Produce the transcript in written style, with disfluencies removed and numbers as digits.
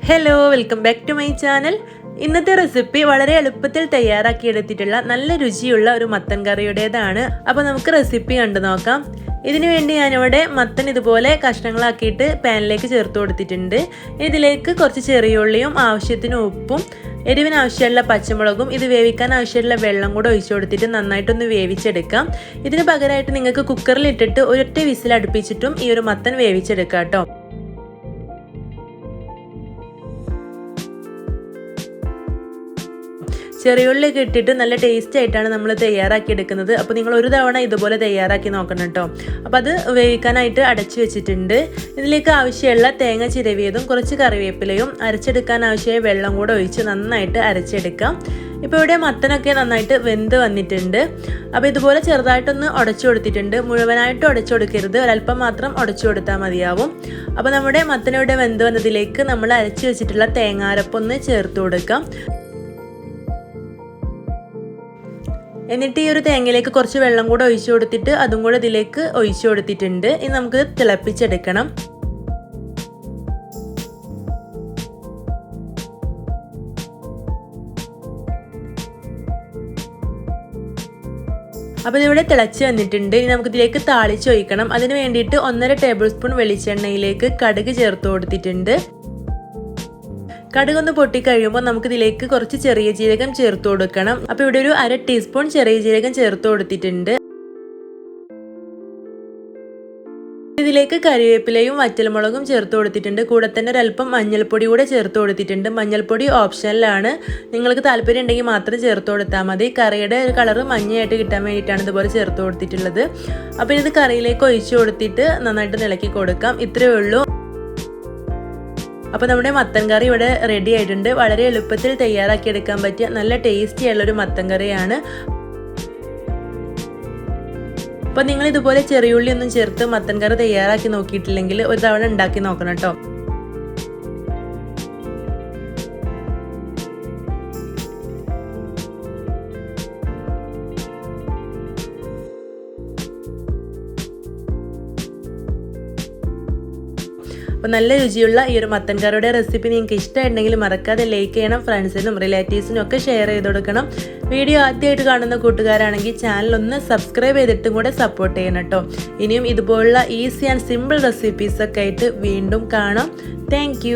Hello, welcome back to my channel. ഇന്നത്തെ recipe വളരെ എളുപ്പത്തിൽ തയ്യാറാക്കി എടുത്തിട്ടുള്ള നല്ല രുചിയുള്ള ഒരു മത്തൻ കറിയുടേതാണ്. അപ്പോൾ നമുക്ക് റെസിപ്പി കണ്ടു നോക്കാം. ഇതിനു വേണ്ടി ഞാൻ ഇവിടെ മത്തൻ ഇതുപോലെ കഷ്ണങ്ങളാക്കിയിട്ട് പാനിലേക്ക് ചേർത്ത് കൊടുത്തിട്ടുണ്ട്. ഇതിലേക്ക് കുറച്ച് ചെറിയ ഉള്ളിയും ആവശ്യത്തിന് ഉപ്പും എരിവിന് ആവശ്യമുള്ള പച്ചമുളകും ഇത് വേവിക്കാൻ ആവശ്യമുള്ള വെള്ളം കൂടെ ഒഴിച്ചു കൊടുത്തിട്ട് നന്നായിട്ടൊന്ന് വേവിച്ചെടുക്കാം. ഇതിന് പകരമായിട്ട് നിങ്ങൾക്ക് കുക്കറിൽ ഇട്ടിട്ട് ഒരൊറ്റ വിസിൽ അടുപ്പിച്ചിട്ടും ഈ ഒരു മത്തൻ വേവിച്ചെടുക്കാം കേട്ടോ. ചെറിയുള്ളിയൊക്കെ ഇട്ടിട്ട് നല്ല ടേസ്റ്റ് ആയിട്ടാണ് നമ്മൾ തയ്യാറാക്കി എടുക്കുന്നത്. അപ്പോൾ നിങ്ങൾ ഒരു തവണ ഇതുപോലെ തയ്യാറാക്കി നോക്കണം കേട്ടോ. അപ്പോൾ അത് വേവിക്കാനായിട്ട് അടച്ചു വെച്ചിട്ടുണ്ട്. ഇതിലേക്ക് ആവശ്യമുള്ള തേങ്ങ ചിരവിയതും കുറച്ച് കറിവേപ്പിലയും അരച്ചെടുക്കാൻ ആവശ്യമായ വെള്ളം കൂടെ ഒഴിച്ച് നന്നായിട്ട് അരച്ചെടുക്കാം. ഇപ്പോൾ ഇവിടെ മത്തനൊക്കെ നന്നായിട്ട് വെന്ത് വന്നിട്ടുണ്ട്. അപ്പോൾ ഇതുപോലെ ചെറുതായിട്ടൊന്ന് ഉടച്ചു കൊടുത്തിട്ടുണ്ട്. മുഴുവനായിട്ട് ഉടച്ചു കൊടുക്കരുത്, ഒരല്പം മാത്രം ഉടച്ചു കൊടുത്താൽ മതിയാവും. അപ്പോൾ നമ്മുടെ മത്തനിവിടെ വെന്ത് വന്നതിലേക്ക് നമ്മൾ അരച്ച് വെച്ചിട്ടുള്ള തേങ്ങാരപ്പൊന്ന് ചേർത്ത് കൊടുക്കാം. എന്നിട്ട് ഈ ഒരു തേങ്ങയിലേക്ക് കുറച്ച് വെള്ളം കൂടെ ഒഴിച്ചു കൊടുത്തിട്ട് അതും കൂടെ ഇതിലേക്ക് ഒഴിച്ചു കൊടുത്തിട്ടുണ്ട്. ഇനി നമുക്ക് തിളപ്പിച്ചെടുക്കണം. അപ്പോൾ ഇതിവിടെ തിളച്ച് വന്നിട്ടുണ്ട്. ഇനി നമുക്കിതിലേക്ക് താളിച്ച് ഒഴിക്കണം. അതിന് വേണ്ടിയിട്ട് 1.5 ടേബിൾ സ്പൂൺ വെളിച്ചെണ്ണയിലേക്ക് കടുക് ചേർത്ത് കൊടുത്തിട്ടുണ്ട്. കടുകൊന്ന് പൊട്ടിക്കഴിയുമ്പോൾ നമുക്കിതിലേക്ക് കുറച്ച് ചെറിയ ജീരകം ചേർത്ത് കൊടുക്കണം. അപ്പോൾ ഇവിടെ ഒരു 1/2 ടീസ്പൂൺ ചെറിയ ജീരകം ചേർത്ത് കൊടുത്തിട്ടുണ്ട്. ഇതിലേക്ക് കറിവേപ്പിലയും വറ്റൽമുളകും ചേർത്ത് കൊടുത്തിട്ടുണ്ട്. കൂടെ തന്നെ ഒരല്പം മഞ്ഞൾപ്പൊടി കൂടെ ചേർത്ത് കൊടുത്തിട്ടുണ്ട്. മഞ്ഞൾപ്പൊടി ഓപ്ഷനിലാണ്, നിങ്ങൾക്ക് താല്പര്യം ഉണ്ടെങ്കിൽ മാത്രം ചേർത്ത് കൊടുത്താൽ മതി. കറിയുടെ ഒരു കളറ് മഞ്ഞയായിട്ട് കിട്ടാൻ വേണ്ടിയിട്ടാണ് ഇതുപോലെ ചേർത്ത് കൊടുത്തിട്ടുള്ളത്. അപ്പോൾ ഇത് കറിയിലേക്ക് ഒഴിച്ചു കൊടുത്തിട്ട് നന്നായിട്ട് ഇളക്കി കൊടുക്കാം. ഇത്രയേ ഉള്ളൂ. അപ്പോൾ നമ്മുടെ മത്തൻ കറി ഇവിടെ റെഡി ആയിട്ടുണ്ട്. വളരെ എളുപ്പത്തിൽ തയ്യാറാക്കിയെടുക്കാൻ പറ്റിയ നല്ല ടേസ്റ്റി ആയിട്ടുള്ളൊരു മത്തൻ കറിയാണ്. അപ്പോൾ നിങ്ങൾ ഇതുപോലെ ചെറിയുള്ളി ഒന്നും ചേർത്ത് മത്തൻ കറി തയ്യാറാക്കി നോക്കിയിട്ടില്ലെങ്കിൽ ഒരു തവണ ഉണ്ടാക്കി നോക്കണം കേട്ടോ. അപ്പോൾ നല്ല രുചിയുള്ള ഈ ഒരു മത്തൻ കറിയുടെ റെസിപ്പി നിങ്ങൾക്ക് ഇഷ്ടമുണ്ടെങ്കിൽ മറക്കാതെ ലൈക്ക് ചെയ്യണം. ഫ്രണ്ട്സിനും റിലേറ്റീവ്സിനും ഒക്കെ ഷെയർ ചെയ്ത് കൊടുക്കണം. വീഡിയോ ആദ്യമായിട്ട് കാണുന്ന കൂട്ടുകാരാണെങ്കിൽ ചാനൽ ഒന്ന് സബ്സ്ക്രൈബ് ചെയ്തിട്ടും കൂടെ സപ്പോർട്ട് ചെയ്യണം കേട്ടോ. ഇനിയും ഇതുപോലുള്ള ഈസി ആൻഡ് സിമ്പിൾ റെസിപ്പീസൊക്കെ ആയിട്ട് വീണ്ടും കാണാം. താങ്ക്